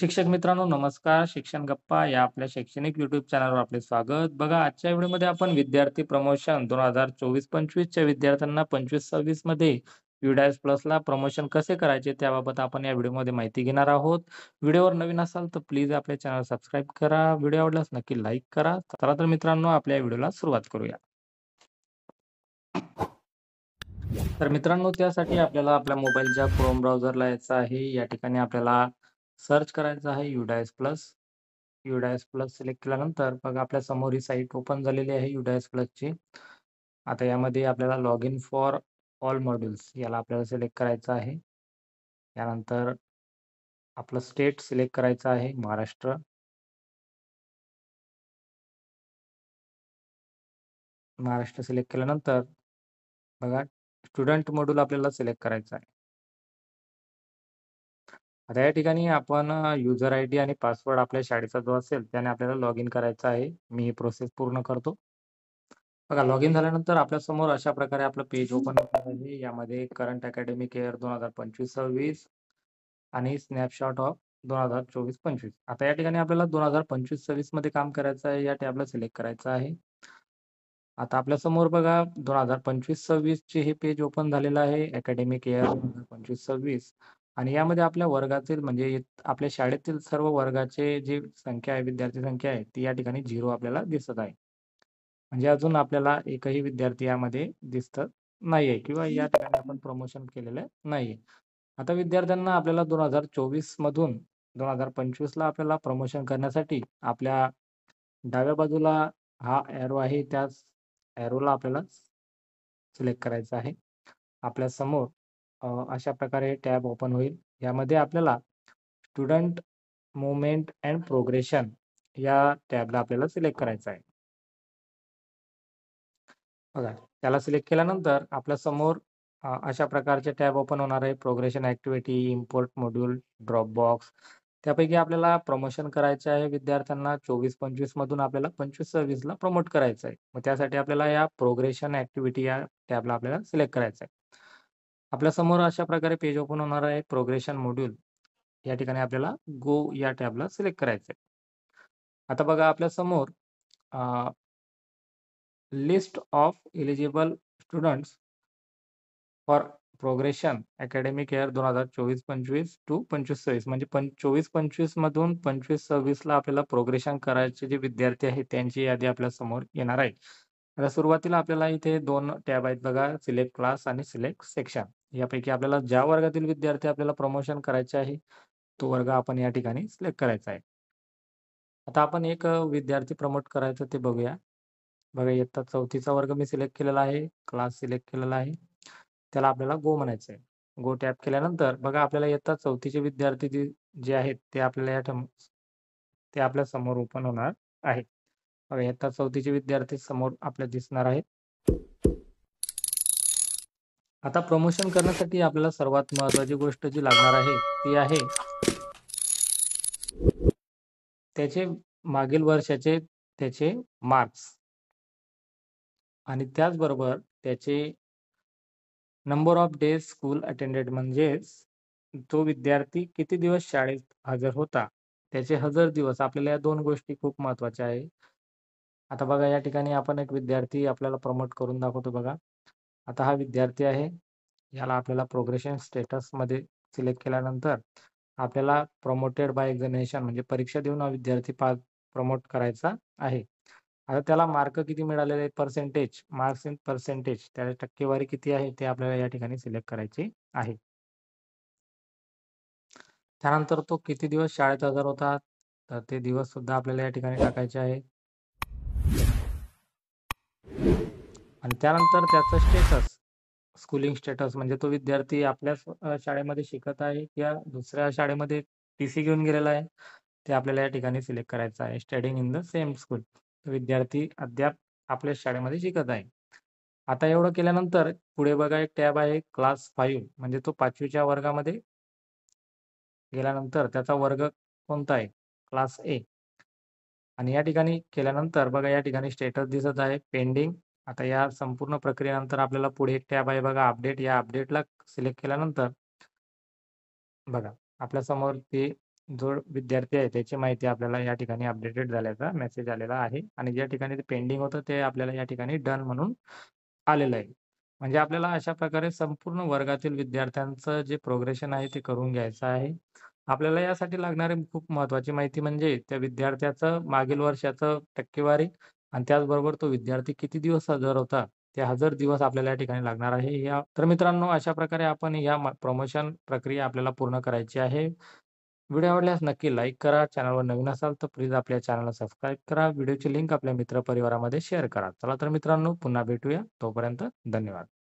शिक्षक मित्रांनो, नमस्कार. शिक्षण गप्पा या आपल्या शैक्षणिक YouTube चॅनलवर आपले स्वागत. बघा, आजच्या व्हिडिओमध्ये आपण विद्यार्थी प्रमोशन 2024-25 च्या विद्यार्थ्यांना 25-26 मध्ये UDAS प्लसला प्रमोशन कसे करायचे, त्याबाबत आपण या व्हिडिओमध्ये माहिती घेणार आहोत. व्हिडिओवर नवीन असाल तर प्लीज आपल्या चॅनल सबस्क्राईब करा. व्हिडिओ आवडल्यास नक्की लाईक करा. चला तर मित्रांनो, आपल्या व्हिडिओला सुरुवात करूया. तर मित्रांनो, त्यासाठी आपल्याला आपल्या मोबाईलच्या क्रोम ब्राउझरला यायचं आहे. या ठिकाणी आपल्याला सर्च करायचं आहे UDAS plus. UDAS plus select केल्यानंतर बघा आपल्या समोर ही साईट ओपन झालेली आहे UDAS प्लसची. आता यामध्ये आपल्याला log in for all modules याला आपल्याला सिलेक्ट करायचं आहे. त्यानंतर आपलं स्टेट सिलेक्ट करायचं आहे महाराष्ट्र. महाराष्ट्र सिलेक्ट केल्यानंतर बघा स्टुडंट मॉड्यूल आपल्याला सिलेक्ट करायचं आहे. आता या ठिकाणी आपण युजर आयडी आणि पासवर्ड आपल्या शाळेचा जो असेल त्याने आपल्याला लॉग इन करायचं आहे. मी ही प्रोसेस पूर्ण करतो. बघा लॉग इन झाल्यानंतर आपल्यासमोर अशा प्रकारे आपलं पेज ओपन होणार आहे. यामध्ये करंट अकॅडमिक इयर 2025-26 आणि स्नॅपशॉट ऑफ 2024-25. आता या ठिकाणी आपल्याला 2025-26 मध्ये काम करायचं आहे. या टॅबला सिलेक्ट करायचं आहे. आता आपल्यासमोर बघा 2025-26 चे हे पेज ओपन झालेलं आहे. अकॅडमिक इयर 2025-26 आणि यामध्ये आपल्या वर्गातील म्हणजे आपल्या शाळेतील सर्व वर्गाचे जी संख्या आहे, विद्यार्थी संख्या आहे, ती या ठिकाणी 0 आपल्याला दिसत आहे. म्हणजे अजून आपल्याला एकही विद्यार्थी यामध्ये दिसत नाहीये किंवा या ठिकाणी आपण प्रमोशन केलेलं नाहीये. आता विद्यार्थ्यांना आपल्याला 2024 मधून 2025 ला आपल्याला प्रमोशन करण्यासाठी आपल्या डाव्या बाजूला हा एरो आहे, त्याच एरोला आपल्याला सिलेक्ट करायचं आहे. आपल्या समोर अशा प्रकारे टॅब ओपन होईल. यामध्ये आपल्याला स्टुडंट मूव्हमेंट अँड प्रोग्रेशन या टॅबला आपल्याला सिलेक्ट करायचं आहे. बघा, त्याला सिलेक्ट केल्यानंतर आपल्या समोर अशा प्रकारचे टॅब ओपन होणार आहे. Progression activity, import module, Dropbox. त्यापैकी आपल्याला प्रमोशन करायचे आहे विद्यार्थ्यांना 24-25 मधून आपल्याला 25-26 ला प्रमोट करायचं आहे. मग त्यासाठी आपल्याला या प्रोग्रेशन ॲक्टिव्हिटी या टॅबला आपल्याला सिलेक्ट करायचं आहे. आपल्यासमोर अशा प्रकारे पेज ओपन होणार आहे. प्रोग्रेशन मॉड्यूल या ठिकाणी आपल्याला गो या टॅबला सिलेक्ट करायचं आहे. आता बघा आपल्यासमोर list of eligible students for progression academic year 2024-25 to 25-26 म्हणजे 24-25 मधून 25-26 ला आपल्याला प्रोग्रेशन करायचे जे विद्यार्थी आहेत त्यांची यादी आपल्या समोर येणार आहे. आता सुरुवातीला आपल्याला इथे 2 टॅब आहेत बघा, सिलेक्ट क्लास आणि सिलेक्ट सेक्शन. यापैकी आपल्याला ज्या वर्गातील विद्यार्थी आपल्याला प्रमोशन करायचे आहे, तो वर्ग आपण या ठिकाणी सिलेक्ट करायचा आहे. आता आपण एक विद्यार्थी प्रमोट करायचं ते बघूया. बघा इयत्ता 4थीचा वर्ग मी सिलेक्ट केलेला आहे, क्लास सिलेक्ट केलेला आहे. त्याला आपल्याला गो म्हणायचं आहे. गो टॅप केल्यानंतर बघा आपल्याला इयत्ता 4थीचे विद्यार्थी जे आहेत ते आपल्याला ते आपल्या समोर ओपन होणार आहेत. बघा इयत्ता 4थीचे विद्यार्थी समोर आपल्याला दिसणार आहेत. आता प्रमोशन करण्यासाठी आपल्याला सर्वात महत्त्वाची गोष्ट जी लागणार आहे, ती आहे त्याचे मागील वर्षाचे त्याचे मार्क्स आणि त्याचबरोबर त्याचे number of days school attended म्हणजेच तो विद्यार्थी किती दिवस शाळेत हजर होता, त्याचे हजर दिवस. आपल्याला या 2 गोष्टी खूप महत्त्वाच्या आहे. आता बघा या ठिकाणी आपण एक विद्यार्थी आपल्याला प्रमोट करून दाखवतो बघा. आता हा विद्यार्थी आहे. याला आपल्याला प्रोग्रेशन स्टेटसमध्ये सिलेक्ट केल्यानंतर आपल्याला प्रमोटेड बाय एक्झामिनेशन म्हणजे परीक्षा देऊन हा विद्यार्थी प्रमोट करायचा आहे. आता त्याला मार्क किती मिळालेले आहेत, पर्सेंटेज, मार्क्स इन पर्सेंटेज, त्याची टक्केवारी किती आहे ते आपल्याला या ठिकाणी सिलेक्ट करायची आहे. त्यानंतर तो किती दिवस शाळेत हजर होता, तर ते दिवस सुद्धा आपल्याला या ठिकाणी टाकायचे आहे. आणि त्यानंतर त्याचं स्टेटस, स्कूलिंग स्टेटस म्हणजे तो विद्यार्थी आपल्याच शाळेमध्ये शिकत आहे किंवा दुसऱ्या शाळेमध्ये टी-सी घेऊन गेलेला आहे, ते आपल्याला या ठिकाणी सिलेक्ट करायचं आहे. Studying in the same school. विद्यार्थी अद्याप आपल्याच शाळेमध्ये शिकत आहे. आता एवढं केल्यानंतर पुढे बघा एक टॅब आहे क्लास 5 म्हणजे तो 5वीच्या वर्गामध्ये गेल्यानंतर त्याचा वर्ग कोणता आहे? क्लास ए. आणि या ठिकाणी केल्यानंतर बघा या ठिकाणी स्टेटस दिसत आहे पेंडिंग. आता या संपूर्ण प्रक्रियेनंतर आपल्याला पुढे एक टॅब आहे बघा अपडेट. या अपडेटला सिलेक्ट केल्यानंतर बघा आपल्यासमोर ते जो विद्यार्थी आहे त्याची माहिती आपल्याला या ठिकाणी अपडेटेड झाल्याचा मेसेज आलेला आहे आणि ज्या ठिकाणी ते पेंडिंग होतं ते आपल्याला या ठिकाणी डन म्हणून आलेलं आहे. म्हणजे आपल्याला अशा प्रकारे संपूर्ण वर्गातील विद्यार्थ्यांचं जे प्रोग्रेशन आहे ते करून घ्यायचं आहे. आपल्याला यासाठी लागणारी खूप महत्त्वाची माहिती म्हणजे त्या विद्यार्थ्याचं मागील वर्षाचं टक्केवारी आणि त्याचबरोबर तो विद्यार्थी किती दिवस हजर होता, ते हजर दिवस आपल्याला या ठिकाणी लागणार आहे. तर मित्रांनो अशा प्रकारे आपण या प्रमोशन प्रक्रिया आपल्याला पूर्ण करायची आहे. व्हिडिओ आवडल्यास नक्की लाईक करा. चॅनलवर नवीन असाल तर प्लीज आपल्या चॅनलला सबस्क्राईब करा. व्हिडिओची लिंक आपल्या मित्रपरिवारामध्ये शेअर करा. चला तर मित्रांनो पुन्हा भेटूया. तोपर्यंत धन्यवाद.